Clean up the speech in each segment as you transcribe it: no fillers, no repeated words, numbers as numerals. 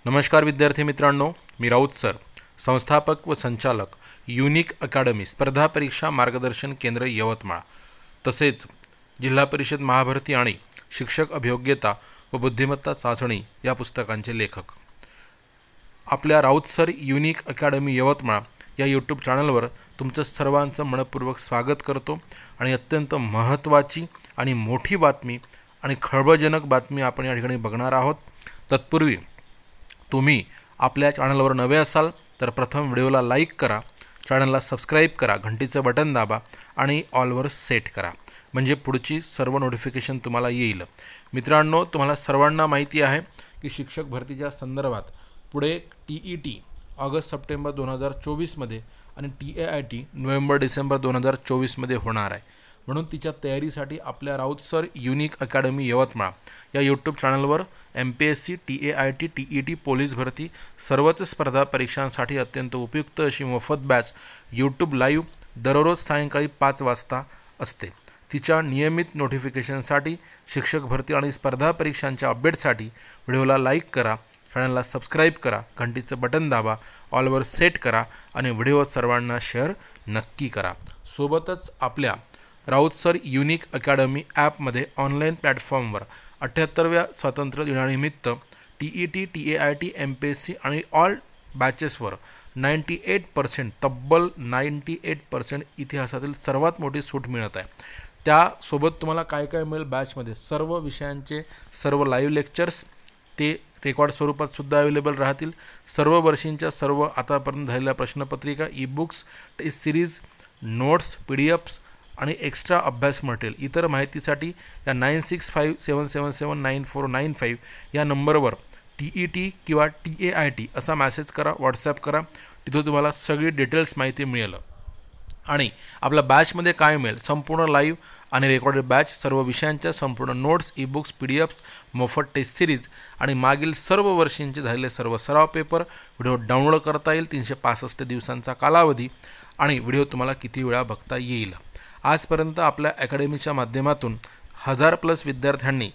नमस्कार विद्यार्थी मित्रांनो, मी राऊत सर, संस्थापक व संचालक युनिक अकॅडमी स्पर्धा परीक्षा मार्गदर्शन केंद्र यवतमाळ, तसेच जिल्हा परिषद महाभरती आणि शिक्षक अभियोग्यता व बुद्धिमत्ता चाचणी या पुस्तकांचे लेखक. आपल्या Raut sir unique academy Yavatmal या यूट्यूब चॅनलवर तुमचं सर्वांचं मनपूर्वक स्वागत करतो. आणि अत्यंत महत्त्वाची आणि मोठी बातमी आणि खळबळजनक बातमी आपण या ठिकाणी बघणार आहोत. तत्पूर्वी तुम्ही आपल्या चॅनलवर नवे असाल तर प्रथम व्हिडिओला लाईक करा, चॅनलला सबस्क्राईब करा, घंटीचं बटन दाबा आणि ऑलवर सेट करा, म्हणजे पुढची सर्व नोटिफिकेशन तुम्हाला येईल. मित्रांनो, तुम्हाला सर्वांना माहिती आहे की शिक्षक भरतीच्या संदर्भात पुढे TET ऑगस्ट-सप्टेंबर 2024मध्ये आणि TAIT नोव्हेंबर-डिसेंबर 2024मध्ये होणार आहे. म्हणून तिच्या तयारीसाठी आपल्या Raut sir unique academy Yavatmal या यूट्यूब चॅनलवर MPSC, TAIT, TET, पोलीस भरती सर्वच स्पर्धा परीक्षांसाठी अत्यंत उपयुक्त अशी मोफत बॅच यूट्यूब लाईव्ह दररोज सायंकाळी 5 वाजता असते. तिच्या नियमित नोटिफिकेशनसाठी, शिक्षक भरती आणि स्पर्धा परीक्षांच्या अपडेटसाठी व्हिडिओला लाईक करा, चॅनलला सबस्क्राईब करा, घंटीचं बटन दाबा, ऑलवर सेट करा आणि व्हिडिओ सर्वांना शेअर नक्की करा. सोबतच आपल्या राऊत सर युनिक अकॅडमी ॲपमध्ये ऑनलाईन प्लॅटफॉर्मवर 78व्या स्वातंत्र्य दिनानिमित्त TET, TAIT, MPSC आणि ऑल बॅचेसवर 98% तब्बल 98% इतिहासातील सर्वात मोठी सूट मिळत आहे. त्यासोबत तुम्हाला काय काय मिळेल बॅचमध्ये? सर्व विषयांचे सर्व लाईव्ह लेक्चर्स ते रेकॉर्ड स्वरूपात सुद्धा अवेलेबल राहतील. सर्व वर्षींच्या सर्व आतापर्यंत झालेल्या प्रश्नपत्रिका, e books, test series, notes, PDFs आणि एक्स्ट्रा अभ्यास मटेरियल. इतर माहितीसाठी या 9657779495 या नंबरवर TET किंवा TAIT असा मेसेज करा, व्हॉट्सॲप करा. तिथं तुम्हाला सगळी डिटेल्स माहिती मिळेल. आणि आपल्या बॅचमध्ये काय मिळेल? संपूर्ण लाईव्ह आणि रेकॉर्डेड बॅच, सर्व विषयांच्या संपूर्ण नोट्स, ई-बुक्स, PDFs, मोफत टेस्ट सिरीज आणि मागील सर्व वर्षींचे झालेले सर्व सराव पेपर व्हिडिओ डाउनलोड करता येईल. 365 दिवसांचा कालावधी आणि व्हिडिओ तुम्हाला किती वेळा बघता येईल. आजपर्यंत आपल्या अकॅडमीच्या माध्यमातून 1000+ विद्यार्थ्यांनी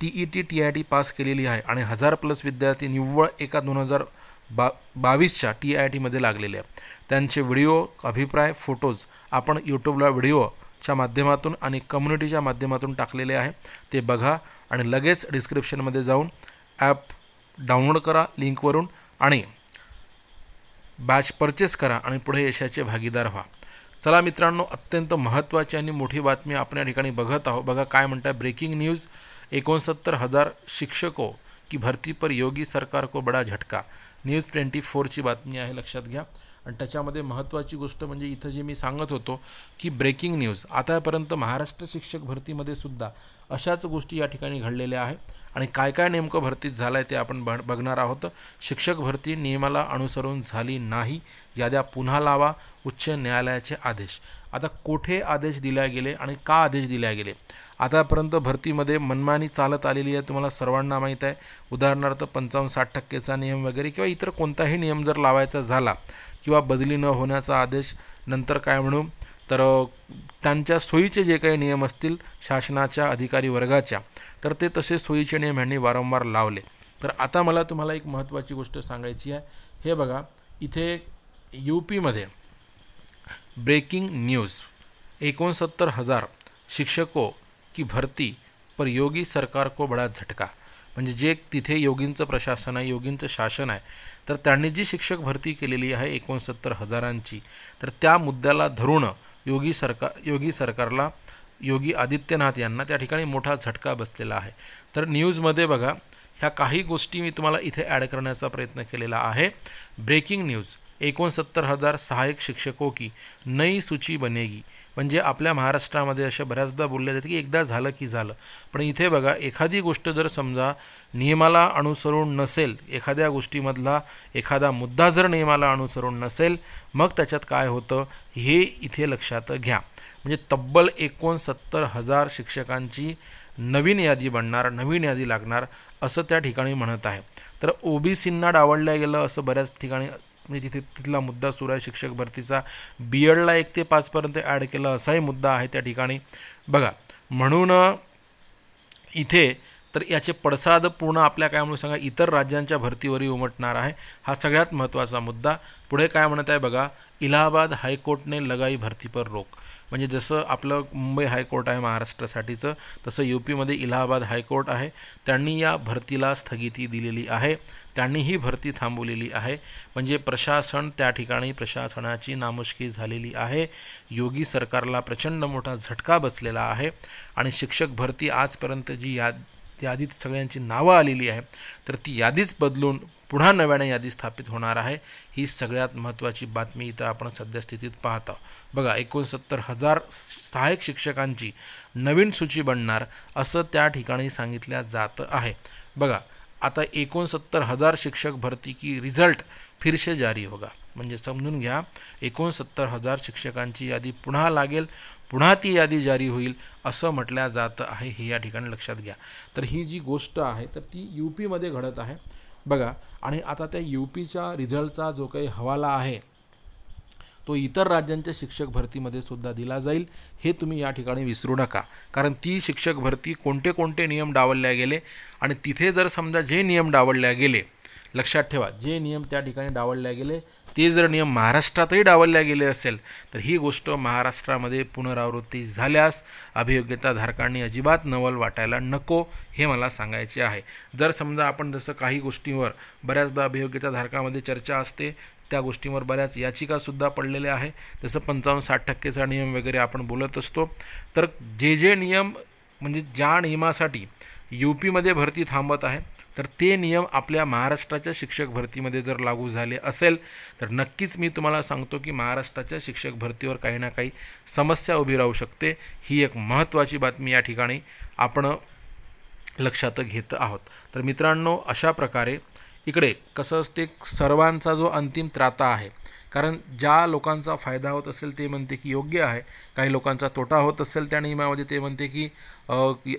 TET, TAIT पास केलेली आहे आणि 1000+ विद्यार्थी निव्वळ एका 2022च्या TAITमध्ये लागलेले आहे. त्यांचे व्हिडिओ, अभिप्राय, फोटोज आपण यूट्यूबला व्हिडिओच्या माध्यमातून आणि कम्युनिटीच्या माध्यमातून टाकलेले आहे. ते बघा आणि लगेच डिस्क्रिप्शनमध्ये जाऊन ॲप डाउनलोड करा लिंकवरून आणि बॅच परचेस करा आणि पुढे यशाचे भागीदार व्हा. चला मित्रांनो, अत्यंत महत्त्वाची आणि मोठी बातमी आपण या ठिकाणी बघत आहोत. बघा काय म्हणतात. ब्रेकिंग न्यूज़, 69,000 शिक्षकों की भरती पर योगी सरकार को बड़ा झटका. न्यूज 24ची बातमी आहे, लक्षात घ्या. आणि त्याच्यामध्ये महत्त्वाची गोष्ट म्हणजे इथं जे मी सांगत होतो की ब्रेकिंग न्यूज, आतापर्यंत महाराष्ट्र शिक्षक भरतीमध्ये सुद्धा अशाच गोष्टी या ठिकाणी घडलेल्या आहे. आणि काय काय नेमकं भरतीत झालं आहे ते आपण बघणार आहोत. शिक्षक भरती नियमाला अनुसरून झाली नाही, याद्या पुन्हा लावा, उच्च न्यायालयाचे आदेश. आता कोठे आदेश दिले गेले आणि का आदेश दिले गेले? आतापर्यंत भरतीमध्ये मनमानी चालत आलेली आहे, तुम्हाला सर्वांना माहीत आहे. उदाहरणार्थ 55-60% नियम वगैरे किंवा इतर कोणताही नियम जर लावायचा झाला किंवा बदली न होण्याचा आदेश, नंतर काय म्हणू तर त्यांच्या सोयीचे जे काही नियम असतील शासनाच्या अधिकारी वर्गाच्या, तर ते तसे सोयीचे नियम यांनी वारंवार लावले. तर आता मला तुम्हाला एक महत्त्वाची गोष्ट सांगायची आहे. हे बघा, इथे UPमध्ये ब्रेकिंग न्यूज़, 69,000 शिक्षकों की भरती पर योगी सरकार को बड़ा झटका. म्हणजे जे तिथे योगींचं प्रशासन आहे, योगींचं शासन आहे, तर त्यांनी जी शिक्षक भरती केलेली आहे 69,000ची, तर त्या मुद्द्याला धरून योगी सरकारला, योगी आदित्यनाथ यांना त्या ठिकाणी मोठा झटका बसलेला आहे. तर न्यूजमध्ये बघा, ह्या काही गोष्टी मी तुम्हाला इथे ॲड करण्याचा प्रयत्न केलेला आहे. ब्रेकिंग न्यूज़, 69,000 सहायक शिक्षकों की नई सूची बनेगी. म्हणजे आपल्या महाराष्ट्रामध्ये अशा बऱ्याचदा बोलले जाते की एकदा झालं की झालं, पण इथे बघा, एखादी गोष्ट जर समजा नियमाला अनुसरून नसेल, एखाद्या गोष्टीमधला एखादा मुद्दा जर नियमाला अनुसरून नसेल, मग त्याच्यात काय होतं हे इथे लक्षात घ्या. म्हणजे तब्बल 69,000 शिक्षकांची नवीन यादी बनणार, नवीन यादी लागणार असं त्या ठिकाणी म्हणत आहे. तर OBCंना डावलल्या गेलं असं बऱ्याच ठिकाणी, म्हणजे तिथला मुद्दा सुरू आहे शिक्षक भरतीचा. BEdला 1 ते 5 पर्यंत ॲड केलं असाही मुद्दा आहे त्या ठिकाणी. बघा, म्हणून इथे तर याचे पडसाद पूर्ण आपल्या काय म्हणून सांगा इतर राज्यांच्या भरतीवरही उमटणार आहे. हा सगळ्यात महत्त्वाचा मुद्दा. पुढे काय म्हणत आहे बघा, इलाहाबाद हायकोर्टने लगाई भरती पर रोक. म्हणजे जसं आपलं मुंबई हायकोर्ट आहे महाराष्ट्रासाठीचं, तसं UPमध्ये इलाहाबाद हायकोर्ट आहे. त्यांनी या भरतीला स्थगिती दिलेली आहे. त्यांनी ही भरती थांबवलेली आहे. म्हणजे प्रशासन त्या ठिकाणी प्रशासनाची नामुष्की झालेली आहे. योगी सरकारला प्रचंड मोठा झटका बसलेला आहे. आणि शिक्षक भरती आजपर्यंत जी यादीत सगळ्यांची नावं आलेली आहे, तर ती यादीच बदलून पुन्हा नव्याने यादी स्थापित होणार आहे. ही सगळ्यात महत्त्वाची बातमी इथं आपण सद्यस्थितीत पाहतो. बघा 69,000 सहाय्यक शिक्षकांची नवीन सूची बनणार असं त्या ठिकाणी सांगितल्या जात आहे. बघा आता 69,000 शिक्षक भरती की रिझल्ट फिर से जारी होगा. म्हणजे समजून घ्या 69,000 शिक्षकांची यादी पुन्हा लागेल, पुन्हा ती यादी जारी होईल असं म्हटलं जातं आहे. हे या ठिकाणी लक्षात घ्या. तर ही जी गोष्ट आहे तर ती UPमध्ये घडत आहे बघा. आणि आता त्या UPच्या रिझल्टचा जो काही हवाला आहे तो इतर राज्यांच्या शिक्षक भरतीमध्ये सुद्धा दिला जाईल. हे तुम्ही या ठिकाणी विसरू नका. कारण ती शिक्षक भरती कोणते कोणते नियम डावलल्या गेले आणि तिथे जर समजा जे नियम डावलल्या गेले, लक्षात ठेवा जे नियम त्या ठिकाणी डावलल्या गेले ते जर नियम महाराष्ट्रातही डावलल्या गेले असेल तर ही गोष्ट महाराष्ट्रामध्ये पुनरावृत्ती झाल्यास अभियोग्यताधारकांनी अजिबात नवल वाटायला नको, हे मला सांगायचे आहे. जर समजा आपण जसं काही गोष्टींवर बऱ्याचदा अभियोग्यताधारकामध्ये चर्चा असते, त्या गोष्टींवर बऱ्याच याचिकासुद्धा पडलेल्या आहे. जसं 55-60% नियम वगैरे आपण बोलत असतो. तर जे नियम म्हणजे ज्या नियमासाठी UPमध्ये भरती थांबत आहे तर ते नियम आपल्या महाराष्ट्राच्या शिक्षक भरतीमध्ये जर लागू झाले असेल तर नक्कीच मी तुम्हाला सांगतो की महाराष्ट्राच्या शिक्षक भरतीवर काही ना काही समस्या उभी राहू शकते. ही एक महत्त्वाची बातमी या ठिकाणी आपण लक्षात घेत आहोत. तर मित्रांनो अशा प्रकारे इकडे कसं असते सर्वांचा जो अंतिम त्राता आहे, कारण ज्या लोकांचा फायदा होत असेल ते म्हणते की योग्य आहे, काही लोकांचा तोटा होत असेल त्या नियमामध्ये ते म्हणते की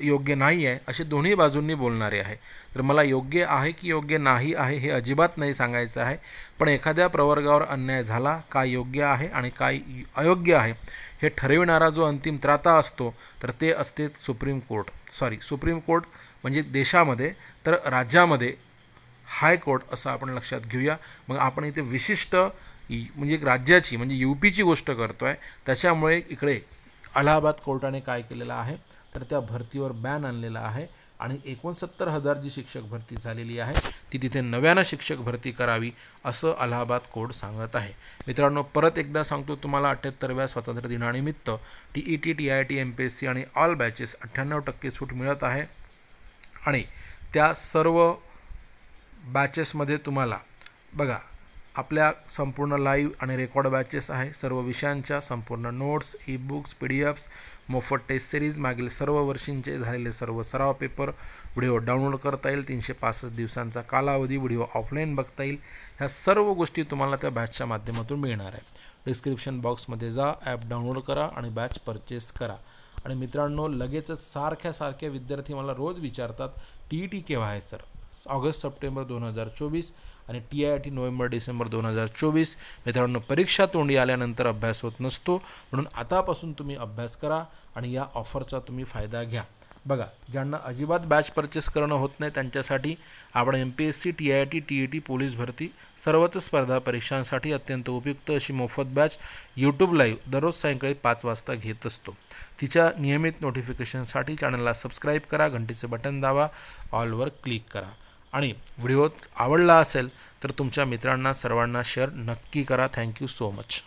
योग्य नाही आहे. असे दोन्ही बाजूंनी बोलणारे आहे. तर मला योग्य आहे की योग्य नाही आहे हे अजिबात नाही सांगायचं आहे. पण एखाद्या प्रवर्गावर अन्याय झाला, काय योग्य आहे आणि काय अयोग्य आहे हे ठरविणारा जो अंतिम त्राता असतो तर ते असते सुप्रीम कोर्ट म्हणजे देशामध्ये, तर राज्यामध्ये हायकोर्ट असं आपण लक्षात घेऊया. मग आपण इथे विशिष्ट म्हणजे एक राज्याची म्हणजे UPची गोष्ट करतो आहे. त्याच्यामुळे इकडे अलाहाबाद कोर्टाने काय केलेलं आहे तर त्या भरतीवर बॅन आणलेला आहे आणि 69,000 जी शिक्षक भरती झालेली आहे ती तिथे नव्यानं शिक्षक भरती करावी असं अलाहाबाद कोर्ट सांगत आहे. मित्रांनो परत एकदा सांगतो तुम्हाला 78व्या स्वातंत्र्य दिनानिमित्त TET, TIT, MPSC आणि ऑल बॅचेस 98% सूट मिळत आहे. आणि त्या सर्व बॅचेसमध्ये तुम्हाला बघा आपल्या संपूर्ण लाईव्ह आणि रेकॉर्ड बॅचेस आहे. सर्व विषयांच्या संपूर्ण नोट्स, ई-बुक्स, PDFs, मोफत टेस्ट सिरीज, मागील सर्व वर्षींचे झालेले सर्व सराव पेपर, व्हिडिओ डाउनलोड करता येईल. 365 दिवसांचा कालावधी, व्हिडिओ ऑफलाईन बघता येईल. ह्या सर्व गोष्टी तुम्हाला त्या बॅचच्या माध्यमातून मिळणार आहे. डिस्क्रिप्शन बॉक्समध्ये जा, ॲप डाउनलोड करा आणि बॅच परचेस करा. आणि मित्रांनो लगेचच सारख्या विद्यार्थी मला रोज विचारतात TET केव्हा आहे सर? ऑगस्ट-सप्टेंबर 2024 आणि TIT नोव्हेंबर-डिसेंबर 2024. मित्रांनो परीक्षा तोंडी आल्यानंतर अभ्यास होत नसतो, म्हणून आतापासून तुम्ही अभ्यास करा आणि या ऑफरचा तुम्ही फायदा घ्या. बघा ज्यांना अजिबात बॅच परचेस करणं होत नाही त्यांच्यासाठी आपण MPSC, TIT, TET, पोलीस भरती सर्वच स्पर्धा परीक्षांसाठी अत्यंत उपयुक्त अशी मोफत बॅच YouTube लाईव्ह दररोज सायंकाळी 5 वाजता घेत असतो. तिच्या नियमित नोटिफिकेशनसाठी चॅनलला सबस्क्राईब करा, घंटीचे बटन दाबा, ऑलवर क्लिक करा आणि व्हिडिओ आवडला असेल तर तुमच्या मित्रांना सर्वांना शेअर नक्की करा. Thank you so much.